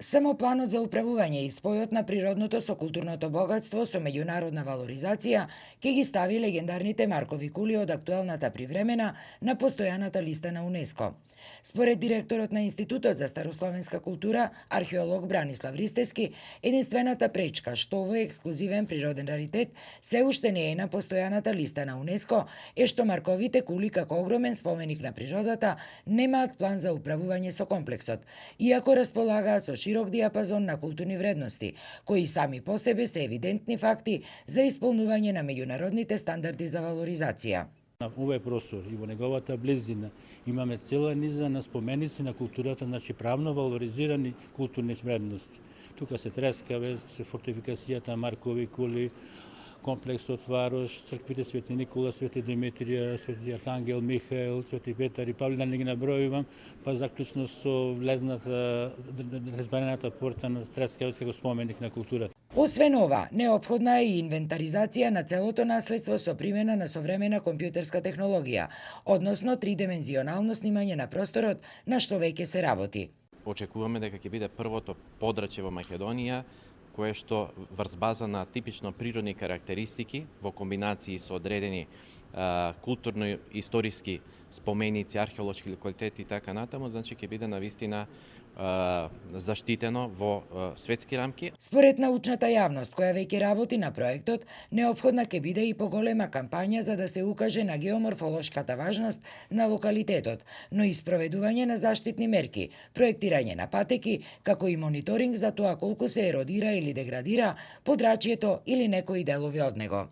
Само планот за управување и спојот на природното со културното богатство со меѓународна валоризација ќе ги стави легендарните Маркови кули од актуелната привремена на постојаната листа на УНЕСКО. Според директорот на Институтот за старословенска култура, археолог Бранислав Ристевски, единствената пречка што овој ексклузивен природен раритет се уште не е на постојаната листа на УНЕСКО е што Марковите кули како огромен споменик на природата немаат план за управување со комплексот, иако располагаат со широк диапазон на културни вредности, кои сами по себе се евидентни факти за исполнување на меѓународните стандарди за валоризација. На овој простор и во неговата близина имаме цела низа на споменици на културата, значи правно валоризирани културни вредности. Тука се Трескавец, фортификацијата Маркови кули, комплексот Варош, црквите Свети Никола, Свети Димитрија, Свети Архангел Михаел, Свети Петар и Павле, да не ги набројувам, па заклучно со влезната, разбарената порта на Трескавец како споменик на културата. Освен ова, неопходна е и инвентаризација на целото наследство со примена на современа компјутерска технологија, односно тридимензионално снимање на просторот на што веќе се работи. Очекуваме дека ќе биде првото подрачје во Македонија кое што врз база на типично природни карактеристики во комбинации со одредени културно-историски споменици, археолошки локалитети и така натаму, значи ќе биде навистина заштитено во светски рамки. Според научната јавност која веќе работи на проектот, неопходна ќе биде и поголема кампања за да се укаже на геоморфолошката важност на локалитетот, но и спроведување на заштитни мерки, проектирање на патеки, како и мониторинг за тоа колку се еродира или деградира подрачјето или некои делови од него.